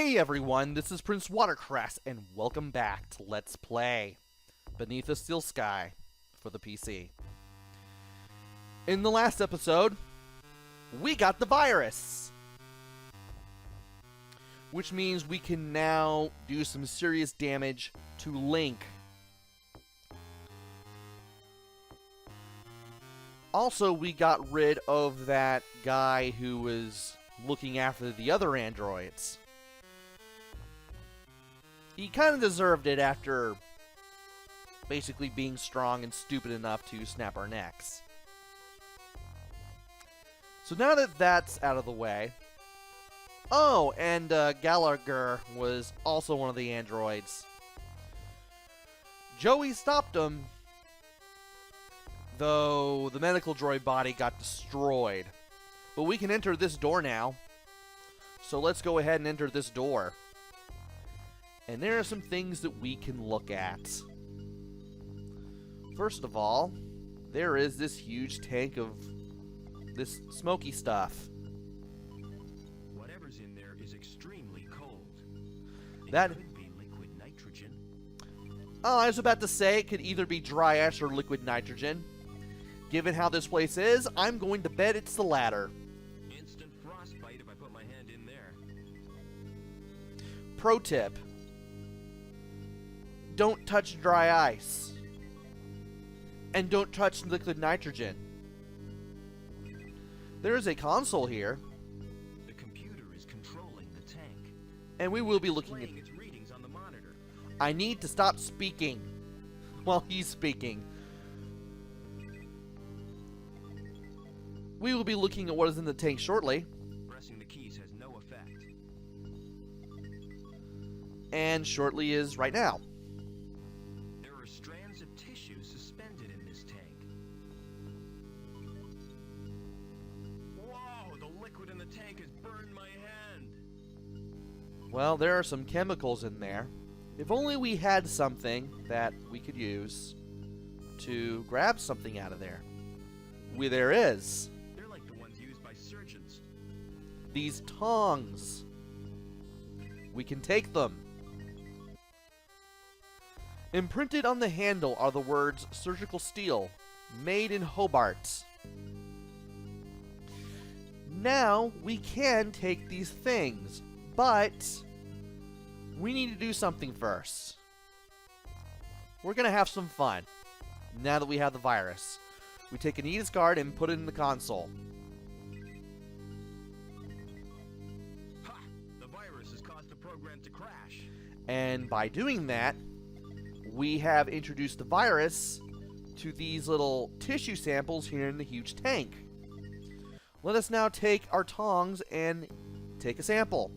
Hey everyone, this is PrinceWatercress, and welcome back to Let's Play Beneath a Steel Sky for the PC. In the last episode, we got the virus, which means we can now do some serious damage to LINC. Also, we got rid of that guy who was looking after the other androids. He kind of deserved it after basically being strong and stupid enough to snap our necks. So now that that's out of the way... Oh, and Gallagher was also one of the androids. Joey stopped him, though the medical droid body got destroyed. But we can enter this door now. So let's go ahead and enter this door. And there are some things that we can look at. First of all, there is this huge tank of this smoky stuff. Whatever's in there is extremely cold. That could be liquid nitrogen. Oh, I was about to say it could either be dry ash or liquid nitrogen. Given how this place is, I'm going to bet it's the latter. Instant frostbite if I put my hand in there. Pro tip: don't touch dry ice. And don't touch liquid nitrogen. There is a console here. The computer is controlling the tank. And we will be looking at its readings on the monitor. I need to stop speaking while he's speaking. We will be looking at what is in the tank shortly. Pressing the keys has no effect. And shortly is right now. There are strands of tissue suspended in this tank. Whoa, the liquid in the tank has burned my hand. Well, there are some chemicals in there. If only we had something that we could use to grab something out of there. There is. They're like the ones used by surgeons. These tongs. We can take them. Imprinted on the handle are the words surgical steel, made in Hobart. Now we can take these things, but we need to do something first. We're gonna have some fun now that we have the virus. We take an Aegis guard and put it in the console. Ha! The virus has caused the program to crash. And by doing that, we have introduced the virus to these little tissue samples here in the huge tank. Let us now take our tongs and take a sample.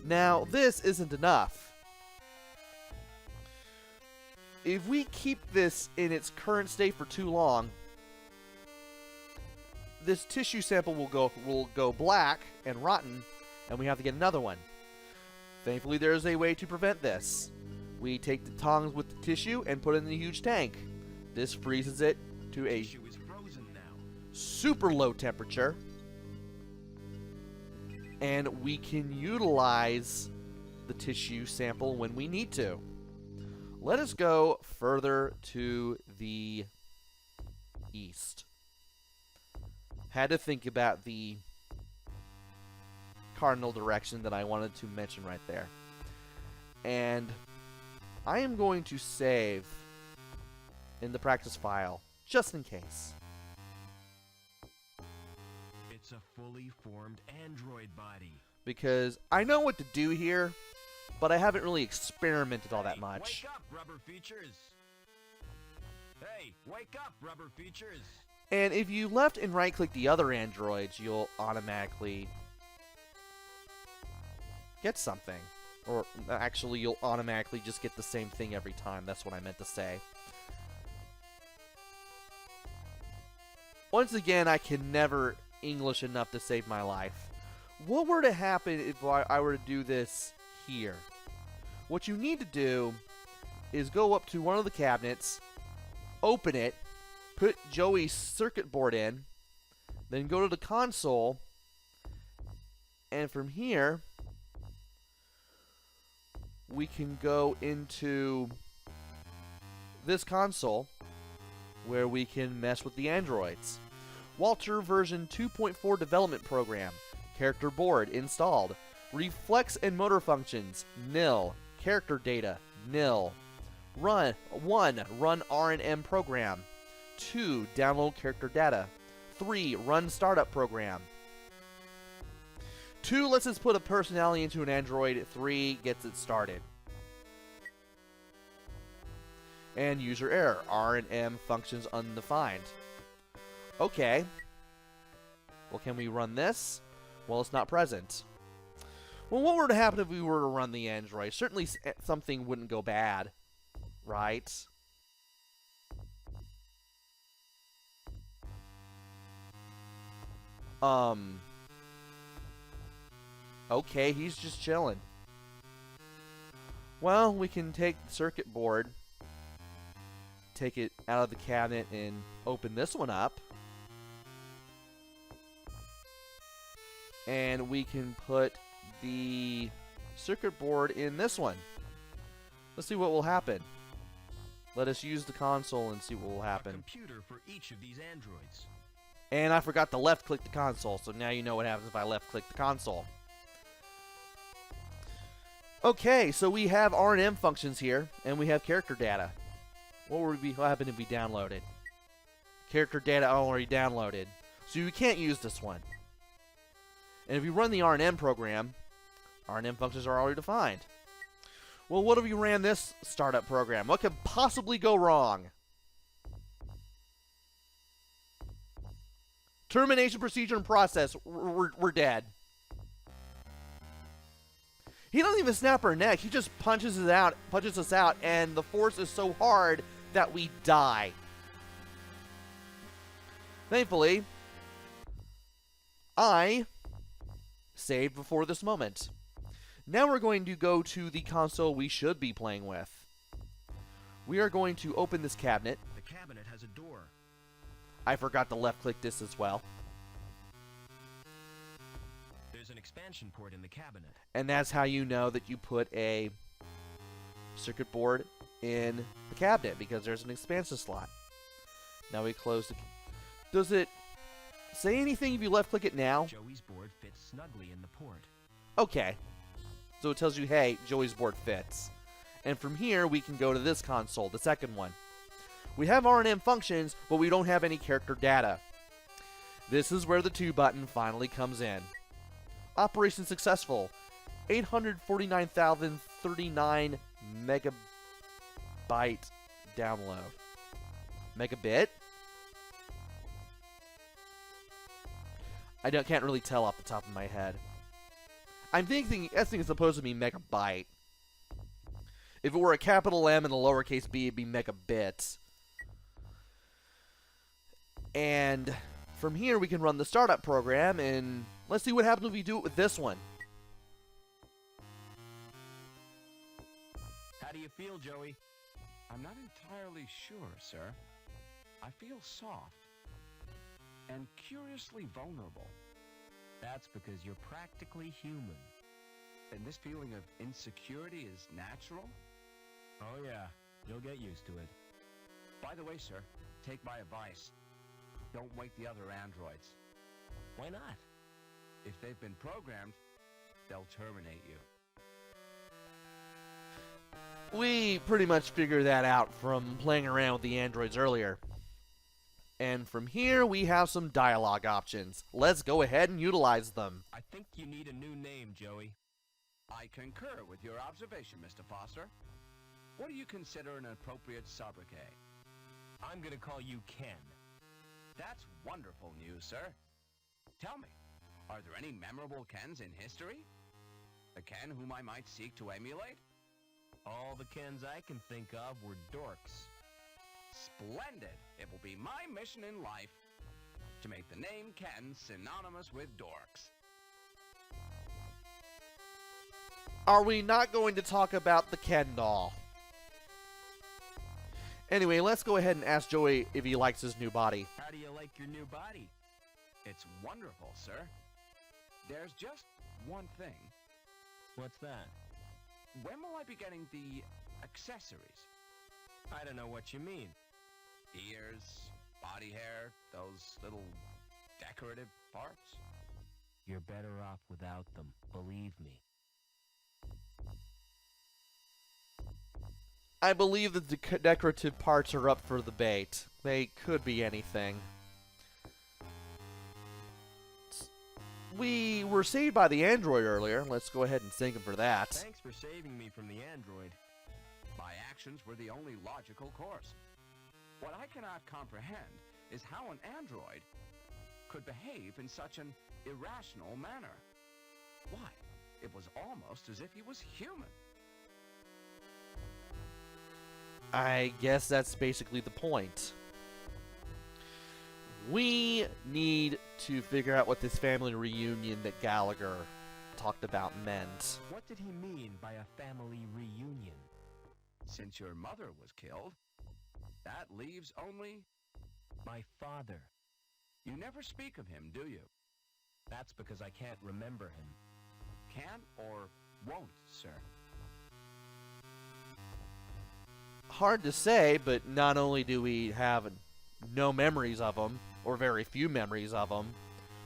Now, this isn't enough. If we keep this in its current state for too long, this tissue sample will go black and rotten, and we have to get another one. Thankfully, there is a way to prevent this. We take the tongs with the tissue and put it in the huge tank. This freezes it to a Tissue is frozen now. super low temperature, and we can utilize the tissue sample when we need to. Let us go further to the east. Had to think about the cardinal direction that I wanted to mention right there. And I am going to save in the practice file, just in case. It's a fully formed android body. Because I know what to do here, but I haven't really experimented all that much. Wake up, rubber features. Hey, wake up, rubber features. And if you left and right-click the other androids, you'll automatically get something. Or actually, you'll automatically just get the same thing every time. That's what I meant to say. Once again, I can never English enough to save my life. What were to happen if I were to do this here? What you need to do is go up to one of the cabinets, open it, put Joey's circuit board in, then go to the console And from here, we can go into this console where we can mess with the androids. Walter version 2.4 development program. Character board installed. Reflex and motor functions nil. Character data nil. Run R&M program. 2 download character data. 3 run startup program. 2 lets us put a personality into an android. 3 gets it started. And user error. R&M functions undefined. Okay. Well, can we run this? Well, it's not present. Well, what were to happen if we were to run the android? Certainly something wouldn't go bad, right? Okay, he's just chilling. Well, we can take the circuit board, take it out of the cabinet, and open this one up. And we can put the circuit board in this one. Let's see what will happen. Let us use the console and see what will happen. A computer for each of these androids. And I forgot to left-click the console, so now you know what happens if I left-click the console. Okay, so we have R&M functions here, and we have character data. What happen if we downloaded? Character data already downloaded. So you can't use this one. And if you run the R&M program, R&M functions are already defined. Well, what if we ran this startup program? What could possibly go wrong? Termination procedure and process. We're dead. He doesn't even snap our neck. He just punches us out, and the force is so hard that we die. Thankfully, I saved before this moment. Now we're going to go to the console we should be playing with. We are going to open this cabinet. The cabinet has a door. I forgot to left-click this as well. There's an expansion port in the cabinet. And that's how you know that you put a circuit board in the cabinet, because there's an expansion slot. Now we close the... Does it say anything if you left-click it now? Joey's board fits snugly in the port. Okay. So it tells you, hey, Joey's board fits. And from here, we can go to this console, the second one. We have R&M functions, but we don't have any character data. This is where the 2 button finally comes in. Operation successful. 849,039 megabyte download. Megabit? Can't really tell off the top of my head. I'm thinking it's supposed to be megabyte. If it were a capital M and a lowercase b, it'd be megabits. And from here, we can run the startup program, and let's see what happens if we do it with this one. How do you feel, Joey? I'm not entirely sure, sir. I feel soft and curiously vulnerable. That's because you're practically human. And this feeling of insecurity is natural? Oh yeah, you'll get used to it. By the way, sir, take my advice. Don't wake the other androids. Why not? If they've been programmed, they'll terminate you. We pretty much figured that out from playing around with the androids earlier. And from here, we have some dialogue options. Let's go ahead and utilize them. I think you need a new name, Joey. I concur with your observation, Mr. Foster. What do you consider an appropriate sobriquet? I'm gonna call you Ken. That's wonderful news, sir. Tell me, are there any memorable Kens in history? A Ken whom I might seek to emulate? All the Kens I can think of were dorks. Splendid! It will be my mission in life to make the name Ken synonymous with dorks. Are we not going to talk about the Ken doll? Anyway, let's go ahead and ask Joey if he likes his new body. How do you like your new body? It's wonderful, sir. There's just one thing. What's that? When will I be getting the accessories? I don't know what you mean. Ears, body hair, those little decorative parts? You're better off without them, believe me. I believe that the decorative parts are up for the debate. They could be anything. We were saved by the android earlier. Let's go ahead and thank him for that. Thanks for saving me from the android. My actions were the only logical course. What I cannot comprehend is how an android could behave in such an irrational manner. Why, it was almost as if he was human. I guess that's basically the point. We need to figure out what this family reunion that Gallagher talked about meant. What did he mean by a family reunion? Since your mother was killed, that leaves only... My father. You never speak of him, do you? That's because I can't remember him. Can't or won't, sir? Hard to say, but not only do we have no memories of him, or very few memories of him,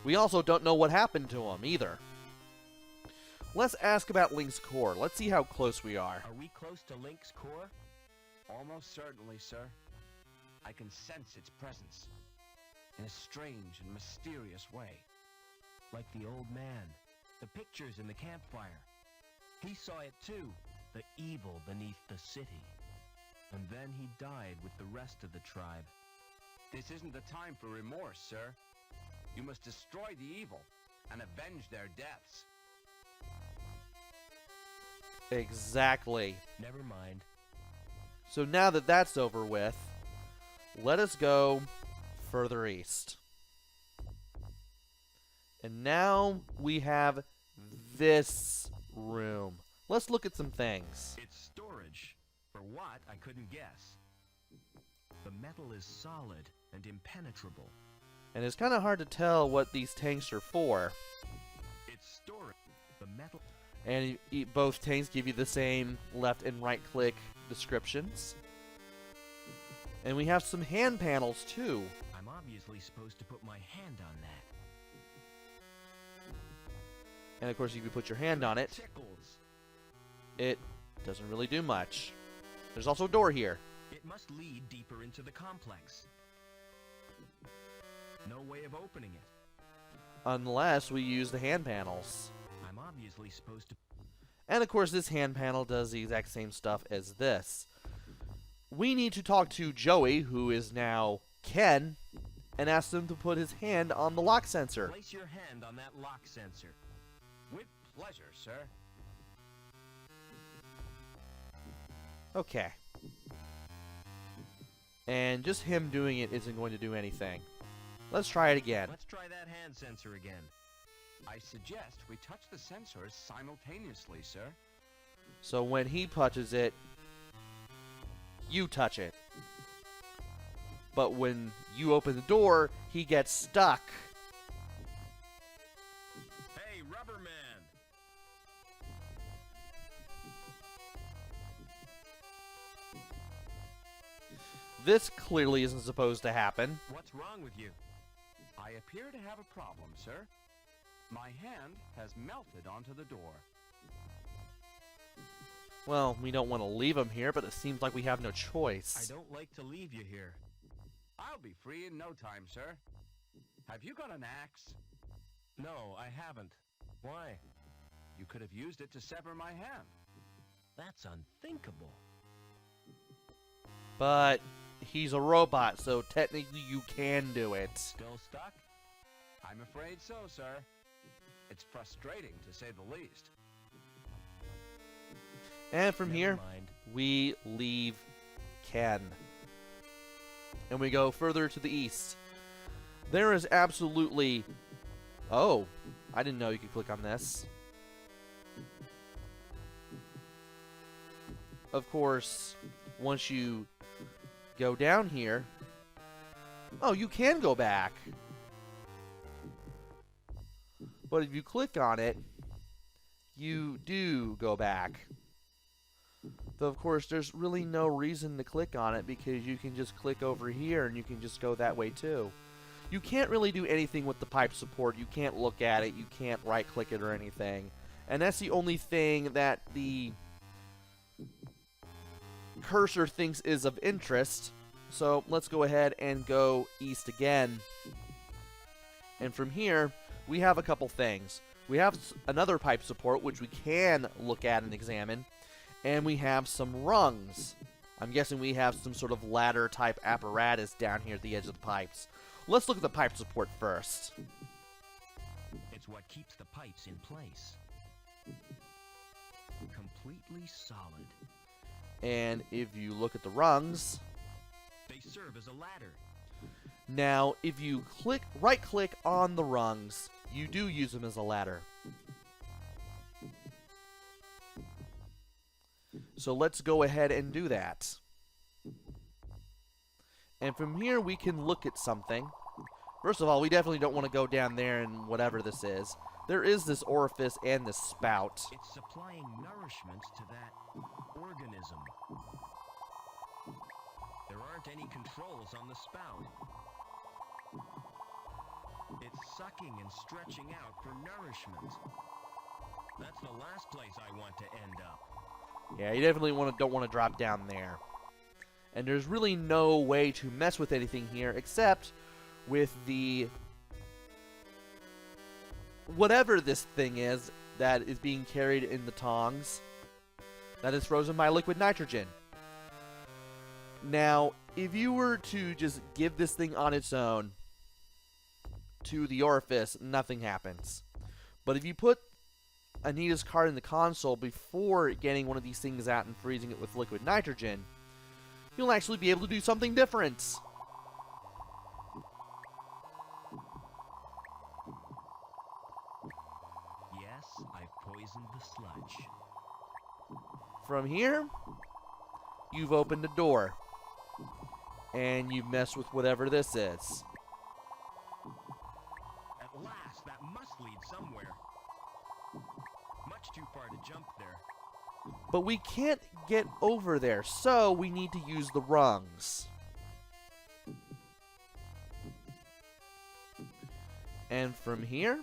we also don't know what happened to him either. Let's ask about LINC's core. Let's see how close we are. Are we close to LINC's core? Almost certainly, sir. I can sense its presence in a strange and mysterious way. Like the old man, the pictures in the campfire. He saw it too, the evil beneath the city. And then he died with the rest of the tribe. This isn't the time for remorse, sir. You must destroy the evil and avenge their deaths. Exactly. Never mind. So now that that's over with, let us go further east. And now we have this room. Let's look at some things. It's storage. For what, I couldn't guess. The metal is solid and impenetrable. And it's kind of hard to tell what these tanks are for. It's storage. The metal... And both tanks give you the same left and right click descriptions. And we have some hand panels too. I'm obviously supposed to put my hand on that. And of course, if you put your hand on it, Tickles. it doesn't really do much. There's also a door here. It must lead deeper into the complex. No way of opening it. Unless we use the hand panels. I'm obviously supposed to... And of course, this hand panel does the exact same stuff as this. We need to talk to Joey, who is now Ken, and ask him to put his hand on the lock sensor. Place your hand on that lock sensor. With pleasure, sir. Okay. And just him doing it isn't going to do anything. Let's try it again. Let's try that hand sensor again. I suggest we touch the sensors simultaneously, sir. So when he touches it, you touch it. But when you open the door, he gets stuck. Hey, Rubber Man! This clearly isn't supposed to happen. What's wrong with you? I appear to have a problem, sir. My hand has melted onto the door. Well, we don't want to leave him here, but it seems like we have no I choice. don't like to leave you here. I'll be free in no time, sir. Have you got an axe? No, I haven't. Why? You could have used it to sever my hand. That's unthinkable. But he's a robot, so technically you can do it. Still stuck? I'm afraid so, sir. It's frustrating, to say the least. And from Never here, mind. we leave Ken. And we go further to the east. There is absolutely... Oh, I didn't know you could click on this. Of course, once you go down here... Oh, you can go back. But if you click on it, you do go back. Though, of course, there's really no reason to click on it because you can just click over here and you can just go that way too. You can't really do anything with the pipe support. You can't look at it. You can't right-click it or anything. And that's the only thing that the cursor thinks is of interest. So let's go ahead and go east again. And from here, we have a couple things. We have another pipe support, which we can look at and examine. And we have some rungs. I'm guessing we have some sort of ladder-type apparatus down here at the edge of the pipes. Let's look at the pipe support first. It's what keeps the pipes in place. Completely solid. And if you look at the rungs, They serve as a ladder. now if you right-click on the rungs, you do use them as a ladder. So let's go ahead and do that. And from here we can look at something. First of all, we definitely don't want to go down there and whatever this is. There is this orifice and this spout. It's supplying nourishment to that organism. There aren't any controls on the spout. It's sucking and stretching out for nourishment. That's the last place I want to end up. Yeah, you definitely don't want to drop down there. And there's really no way to mess with anything here except with the whatever this thing is that is being carried in the tongs that is frozen by liquid nitrogen. Now, if you were to just give this thing on its own to the orifice, nothing happens. But if you put Anita's card in the console before getting one of these things out and freezing it with liquid nitrogen, you'll actually be able to do something different. Yes, I've poisoned the sludge. From here, you've opened a door. And you've messed with whatever this is. At last, that must lead somewhere. Much too far to jump there. But we can't get over there, so we need to use the rungs. And from here,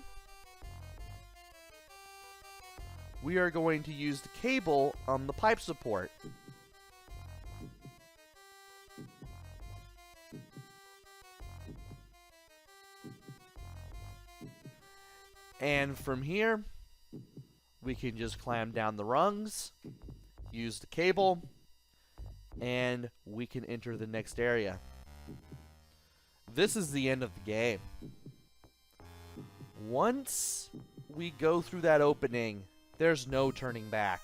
we are going to use the cable on the pipe support. And from here, we can just climb down the rungs, use the cable, and we can enter the next area. This is the end of the game. Once we go through that opening, there's no turning back.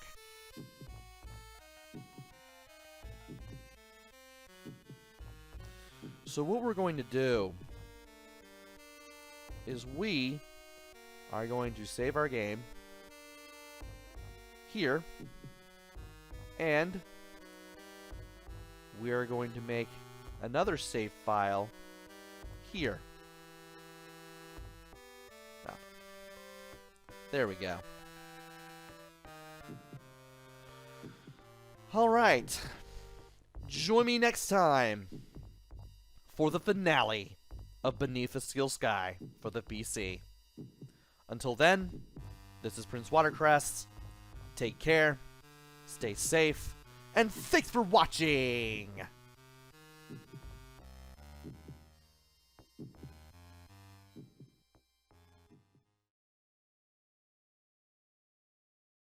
So what we're going to do is we are going to save our game here, and we are going to make another save file here. Oh. There we go. Alright, join me next time for the finale of Beneath a Steel Sky for the PC. Until then, this is PrinceWatercress. Take care, stay safe, and thanks for watching!